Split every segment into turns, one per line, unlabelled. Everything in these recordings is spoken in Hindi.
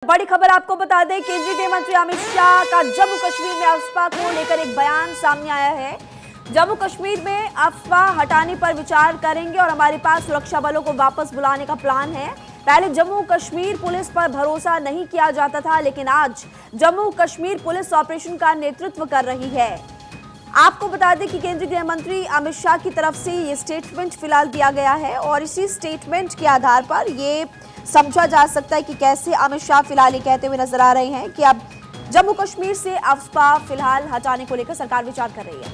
बड़ी खबर आपको बता दें, केंद्रीय गृह मंत्री अमित शाह का जम्मू कश्मीर में अफवाह को लेकर एक बयान सामने आया है। जम्मू कश्मीर में अफवाह हटाने पर विचार करेंगे और हमारे पास सुरक्षा बलों को वापस बुलाने का प्लान है। पहले जम्मू कश्मीर पुलिस पर भरोसा नहीं किया जाता था, लेकिन आज जम्मू कश्मीर पुलिस ऑपरेशन का नेतृत्व कर रही है। आपको बता दें कि केंद्रीय गृह मंत्री अमित शाह की तरफ से ये स्टेटमेंट फिलहाल दिया गया है और इसी स्टेटमेंट के आधार पर ये समझा जा सकता है कि कैसे अमित शाह फिलहाल ये कहते हुए नजर आ रहे हैं कि अब जम्मू कश्मीर से अफवाह फिलहाल हटाने को लेकर सरकार विचार कर रही है।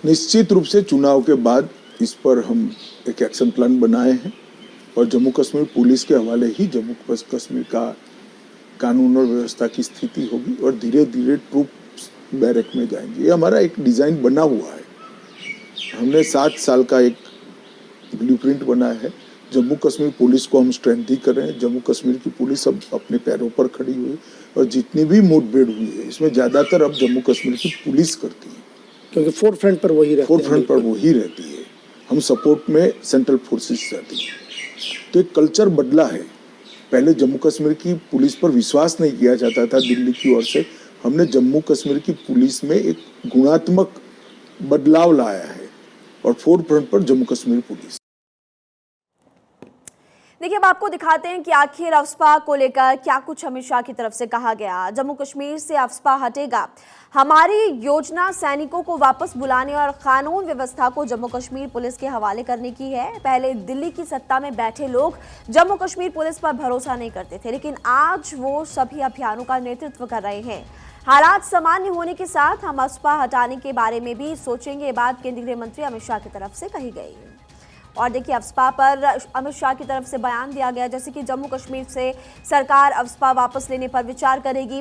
निश्चित रूप से चुनाव के बाद इस पर हम एक एक्शन प्लान बनाए हैं और जम्मू कश्मीर पुलिस के हवाले ही जम्मू कश्मीर का कानून और व्यवस्था की स्थिति होगी और धीरे धीरे ट्रूप्स बैरक में जाएंगे। ये हमारा एक डिजाइन बना हुआ है। हमने 7 साल का एक ब्लूप्रिंट बनाया है। जम्मू कश्मीर पुलिस को हम स्ट्रेंथी कर रहे हैं। जम्मू कश्मीर की पुलिस अब अपने पैरों पर खड़ी हुई और जितनी भी मुठभेड़ हुई है इसमें ज्यादातर अब जम्मू कश्मीर की पुलिस करती है,
क्योंकि फोर्थ फ्रंट पर वही
रहती है। हम सपोर्ट में सेंट्रल फोर्सेस रहती है। तो एक कल्चर बदला है। पहले जम्मू कश्मीर की पुलिस पर विश्वास नहीं किया जाता था दिल्ली की ओर से। हमने जम्मू कश्मीर की पुलिस में एक गुणात्मक बदलाव लाया है और फोर्थ फ्रंट पर जम्मू कश्मीर पुलिस।
देखिए, अब आपको दिखाते हैं कि आखिर अफवाह को लेकर क्या कुछ अमित शाह की तरफ से कहा गया। जम्मू कश्मीर से अफवाह हटेगा। हमारी योजना सैनिकों को वापस बुलाने और कानून व्यवस्था को जम्मू कश्मीर पुलिस के हवाले करने की है। पहले दिल्ली की सत्ता में बैठे लोग जम्मू कश्मीर पुलिस पर भरोसा नहीं करते थे, लेकिन आज वो सभी अभियानों का नेतृत्व कर रहे हैं। हालात सामान्य होने के साथ हम अफवाह हटाने के बारे में भी सोचेंगे। ये बात केंद्रीय गृह मंत्री अमित शाह की तरफ से कही गई। और देखिए, अफवाह पर अमित शाह की तरफ से बयान दिया गया, जैसे कि जम्मू कश्मीर से सरकार अफवाह वापस लेने पर विचार करेगी।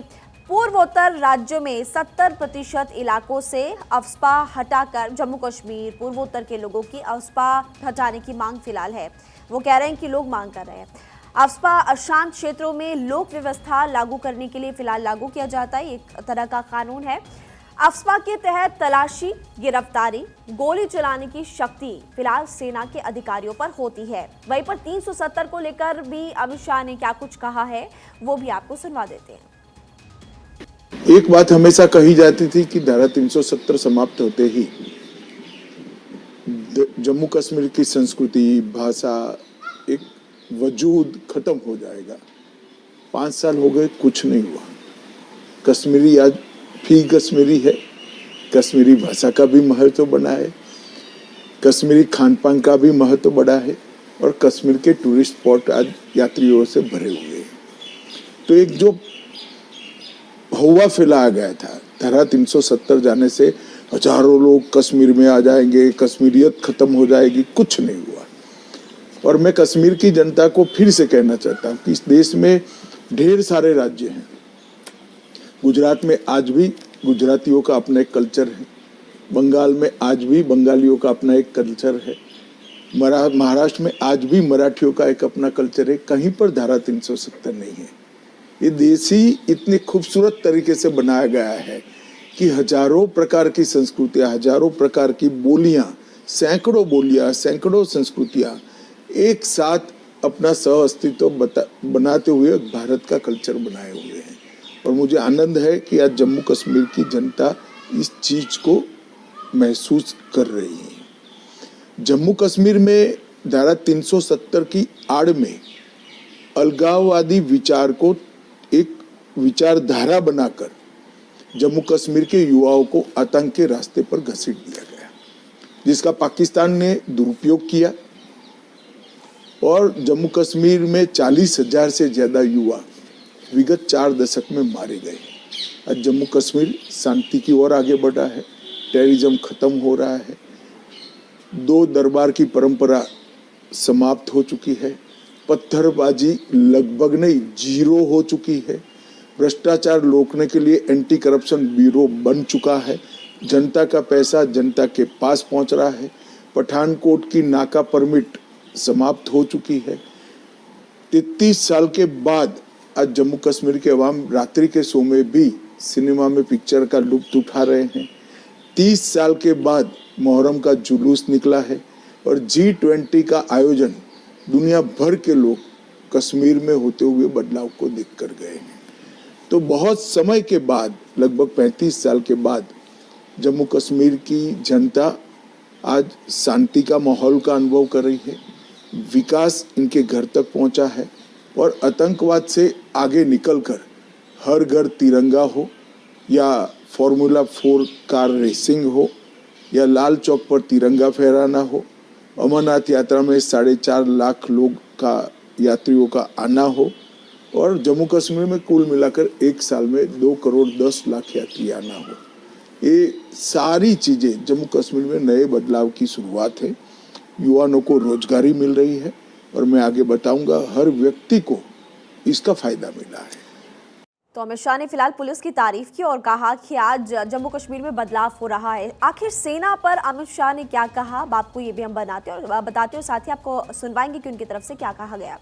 पूर्वोत्तर राज्यों में 70% इलाकों से अफवाह हटाकर जम्मू कश्मीर पूर्वोत्तर के लोगों की अफवाह हटाने की मांग फिलहाल है। वो कह रहे हैं कि लोग मांग कर रहे हैं। अफवाह अशांत क्षेत्रों में लोक व्यवस्था लागू करने के लिए फिलहाल लागू किया जाता है। एक तरह का कानून है। अफवाह के तहत तलाशी, गिरफ्तारी, गोली चलाने की शक्ति फिलहाल सेना के अधिकारियों पर होती है। वहीं पर 370 को लेकर भी अमित शाह ने क्या कुछ कहा है वो भी आपको सुनवा देते हैं।
एक बात हमेशा कही जाती थी कि धारा 370 समाप्त होते ही जम्मू कश्मीर की संस्कृति, भाषा, एक वजूद खत्म हो जाएगा। 5 साल हो गए, कुछ नहीं हुआ। कश्मीरी आज भी कश्मीरी है। कश्मीरी भाषा का भी महत्व बना है। कश्मीरी खान पान का भी महत्व बड़ा है और कश्मीर के टूरिस्ट स्पॉट आज यात्रियों से भरे हुए हैं। तो एक जो हवा फैलाया गया था, धारा 370 जाने से हजारों लोग कश्मीर में आ जाएंगे, कश्मीरियत खत्म हो जाएगी, कुछ नहीं हुआ। और मैं कश्मीर की जनता को फिर से कहना चाहता हूँ कि इस देश में ढेर सारे राज्य हैं। गुजरात में आज भी गुजरातियों का अपना एक कल्चर है। बंगाल में आज भी बंगालियों का अपना एक कल्चर है। महाराष्ट्र में आज भी मराठियों का एक अपना कल्चर है। कहीं पर धारा 370 नहीं है। ये देश ही इतनी खूबसूरत तरीके से बनाया गया है कि हजारों प्रकार की संस्कृतियां, हजारों प्रकार की बोलियां, सैकड़ों संस्कृतियां एक साथ अपना सह अस्तित्व बनाते हुए भारत का कल्चर बनाए हुए हैं। और मुझे आनंद है कि आज जम्मू कश्मीर की जनता इस चीज को महसूस कर रही है। जम्मू कश्मीर में धारा 370 की आड़ में अलगाववादी विचार को एक विचारधारा बनाकर जम्मू कश्मीर के युवाओं को आतंक के रास्ते पर घसीट दिया गया, जिसका पाकिस्तान ने दुरुपयोग किया और जम्मू कश्मीर में 40,000 से ज्यादा युवा विगत 4 दशक में मारे गए। आज जम्मू कश्मीर शांति की ओर आगे बढ़ा है। टेररिज्म खत्म हो रहा है। 2 दरबार की परंपरा समाप्त हो चुकी है। पत्थरबाजी लगभग नहीं, 0 हो चुकी है। भ्रष्टाचार रोकने के लिए एंटी करप्शन ब्यूरो बन चुका है। जनता का पैसा जनता के पास पहुंच रहा है। पठानकोट की नाका परमिट समाप्त हो चुकी है। 33 साल के बाद आज जम्मू कश्मीर के अवाम रात्रि के शो में भी सिनेमा में पिक्चर का लुत्फ उठा रहे हैं। 30 साल के बाद मुहर्रम का जुलूस निकला है और G20 का आयोजन दुनिया भर के लोग कश्मीर में होते हुए बदलाव को देखकर गए हैं। तो बहुत समय के बाद, लगभग 35 साल के बाद, जम्मू कश्मीर की जनता आज शांति का माहौल का अनुभव कर रही है। विकास इनके घर तक पहुंचा है और आतंकवाद से आगे निकलकर हर घर तिरंगा हो या फॉर्मूला 4 कार रेसिंग हो या लाल चौक पर तिरंगा फहराना हो, अमरनाथ यात्रा में 4.5 लाख लोग का यात्रियों का आना हो और जम्मू कश्मीर में कुल मिलाकर एक साल में 2 करोड़ 10 लाख यात्री आना हो। ये सारी चीजें जम्मू कश्मीर में नए बदलाव की शुरुआत है। युवाओं को रोजगारी मिल रही है और मैं आगे बताऊंगा हर व्यक्ति को इसका फायदा मिला है।
तो अमित शाह ने फिलहाल पुलिस की तारीफ की और कहा कि आज जम्मू कश्मीर में बदलाव हो रहा है। आखिर सेना पर अमित शाह ने क्या कहा, आपको ये भी हम बताते हैं और साथ ही आपको सुनवाएंगे कि उनकी तरफ से क्या कहा गया।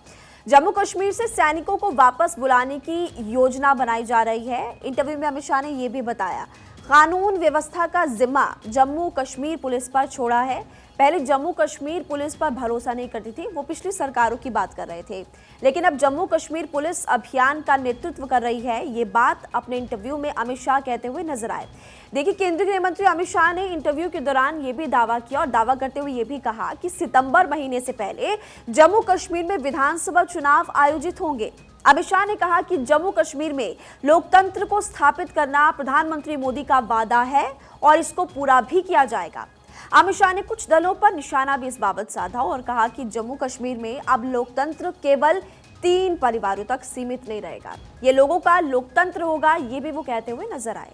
जम्मू कश्मीर से सैनिकों को वापस बुलाने की योजना बनाई जा रही है। इंटरव्यू में अमित शाह ने ये भी बताया, कानून व्यवस्था का जिम्मा जम्मू कश्मीर पुलिस पर छोड़ा है। पहले जम्मू कश्मीर पुलिस पर भरोसा नहीं करती थी, वो पिछली सरकारों की बात कर रहे थे, लेकिन अब जम्मू कश्मीर पुलिस अभियान का नेतृत्व कर रही है। ये बात अपने इंटरव्यू में अमित शाह कहते हुए नजर आए। देखिए, केंद्रीय गृह मंत्री अमित शाह ने इंटरव्यू के दौरान ये भी दावा किया और दावा करते हुए ये भी कहा कि सितंबर महीने से पहले जम्मू कश्मीर में विधानसभा चुनाव आयोजित होंगे। अमित शाह ने कहा कि जम्मू कश्मीर में लोकतंत्र को स्थापित करना प्रधानमंत्री मोदी का वादा है और इसको पूरा भी किया जाएगा। अमित शाह ने कुछ दलों पर निशाना भी इस बाबत साधा और कहा कि जम्मू कश्मीर में अब लोकतंत्र केवल 3 परिवारों तक सीमित नहीं रहेगा, ये लोगों का लोकतंत्र होगा, ये भी वो कहते हुए नजर आए।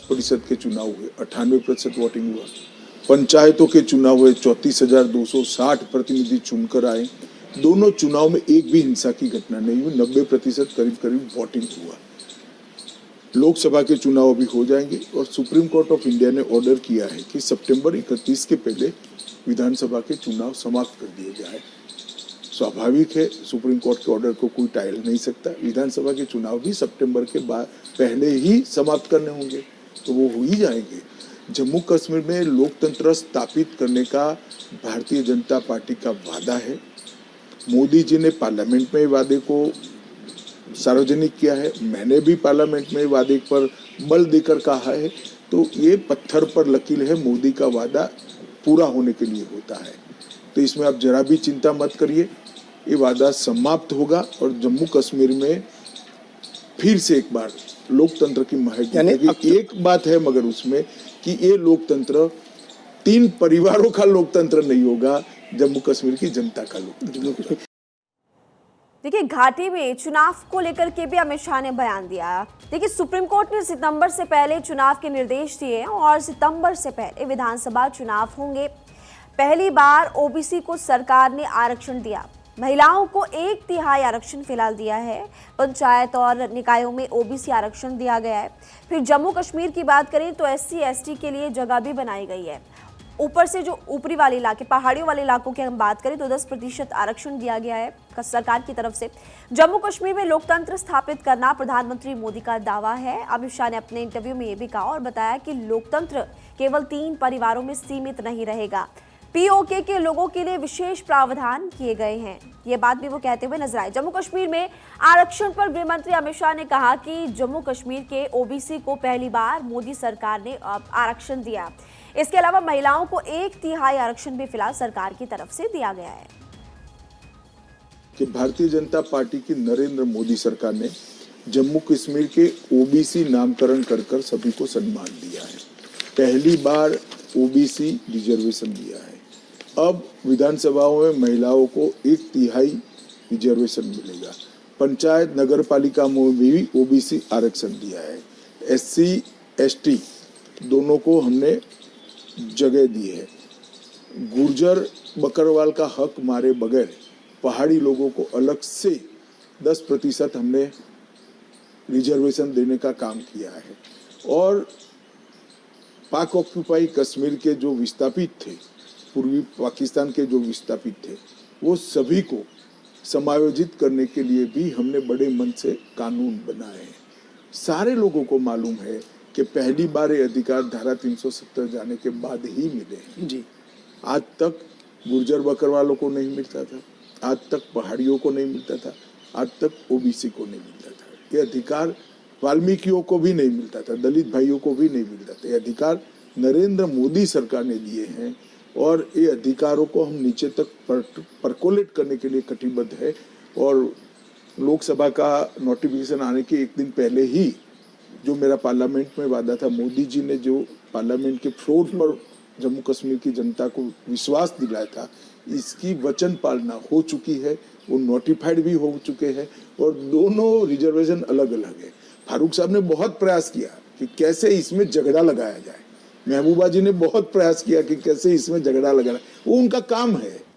परिषद के चुनाव हुए, 98% वोटिंग हुआ। पंचायतों के चुनाव हुए, 34,260 प्रतिनिधि चुनकर आए। दोनों चुनाव में एक भी हिंसा की घटना नहीं हुई, 90% करीब वोटिंग हुआ। लोकसभा के चुनाव अभी हो जाएंगे और सुप्रीम कोर्ट ऑफ इंडिया ने ऑर्डर किया है कि सितंबर 31 के पहले विधानसभा के चुनाव समाप्त कर दिए जाए। स्वाभाविक है, सुप्रीम कोर्ट के ऑर्डर को कोई टाल नहीं सकता। विधानसभा के चुनाव भी सितंबर के बाद पहले ही समाप्त करने होंगे, तो वो हो ही जाएंगे। जम्मू कश्मीर में लोकतंत्र स्थापित करने का भारतीय जनता पार्टी का वादा है। मोदी जी ने पार्लियामेंट में वादे को सार्वजनिक किया है, मैंने भी पार्लियामेंट में वादे पर बल देकर कहा है। तो ये पत्थर पर लकीर है, मोदी का वादा पूरा होने के लिए होता है। तो इसमें आप जरा भी चिंता मत करिए, ये वादा समाप्त होगा और जम्मू कश्मीर में फिर से एक बार लोकतंत्र की महक दिखेगी। एक बात है मगर उसमें कि ये लोकतंत्र 3 परिवारों का लोकतंत्र नहीं होगा, जम्मू कश्मीर की जनता का लोकतंत्र।
देखिए, घाटी में चुनाव को लेकर के भी अमित शाह ने बयान दिया। देखिए, सुप्रीम कोर्ट ने सितंबर से पहले चुनाव के निर्देश दिए और सितंबर से पहले विधानसभा चुनाव होंगे। पहली बार ओबीसी को सरकार ने आरक्षण दिया, महिलाओं को 1/3 आरक्षण फिलहाल दिया है। पंचायत और निकायों में ओबीसी आरक्षण दिया गया है। फिर जम्मू कश्मीर की बात करें तो SC/ST के लिए जगह भी बनाई गई है। ऊपर से जो ऊपरी वाले इलाके, पहाड़ियों वाले इलाकों की हम बात करें तो 10% आरक्षण दिया गया है सरकार की तरफ से। जम्मू कश्मीर में लोकतंत्र स्थापित करना प्रधानमंत्री मोदी का दावा है। अमित शाह ने अपने इंटरव्यू में ये भी कहा और बताया कि लोकतंत्र केवल 3 परिवारों में सीमित नहीं रहेगा। POK के लोगों के लिए विशेष प्रावधान किए गए हैं, ये बात भी वो कहते हुए नजर आए। जम्मू कश्मीर में आरक्षण पर गृह मंत्री अमित शाह ने कहा कि जम्मू कश्मीर के OBC को पहली बार मोदी सरकार ने आरक्षण दिया। इसके अलावा महिलाओं को 1/3 आरक्षण भी फिलहाल सरकार की तरफ से दिया गया है।
कि भारतीय जनता पार्टी की नरेंद्र मोदी सरकार ने जम्मू कश्मीर के OBC नामकरण कर सभी को सम्मान दिया है। पहली बार OBC रिजर्वेशन दिया है। अब विधानसभाओं में महिलाओं को 1/3 रिजर्वेशन मिलेगा। पंचायत नगर पालिका में भी OBC आरक्षण दिया है। SC/ST दोनों को हमने जगह दी है। गुर्जर बकरवाल का हक मारे बगैर पहाड़ी लोगों को अलग से 10% हमने रिजर्वेशन देने का काम किया है। और पाक ऑक्यूपाई कश्मीर के जो विस्थापित थे, पूर्वी पाकिस्तान के जो विस्थापित थे, वो सभी को समायोजित करने के लिए भी हमने बड़े मन से कानून बनाए हैं। सारे लोगों को मालूम है कि पहली बार ये अधिकार धारा 370 जाने के बाद ही मिले हैं।
जी,
आज तक गुर्जर बकरवालों को नहीं मिलता था, आज तक पहाड़ियों को नहीं मिलता था, आज तक ओबीसी को नहीं मिलता था। ये अधिकार वाल्मीकियों को भी नहीं मिलता था, दलित भाइयों को भी नहीं मिलता था। ये अधिकार नरेंद्र मोदी सरकार ने दिए हैं और ये अधिकारों को हम नीचे तक परकोलेट करने के लिए कटिबद्ध है। और लोकसभा का नोटिफिकेशन आने के एक दिन पहले ही जो मेरा पार्लियामेंट में वादा था, मोदी जी ने जो पार्लियामेंट के फ्लोर पर जम्मू कश्मीर की जनता को विश्वास दिलाया था, इसकी वचन पालना हो चुकी है। वो नोटिफाइड भी हो चुके हैं और दोनों रिजर्वेशन अलग अलग है। फारूक साहब ने बहुत प्रयास किया कि कैसे इसमें झगड़ा लगाया जाए, महबूबा जी ने बहुत प्रयास किया कि कैसे इसमें झगड़ा लगाना, वो उनका काम है।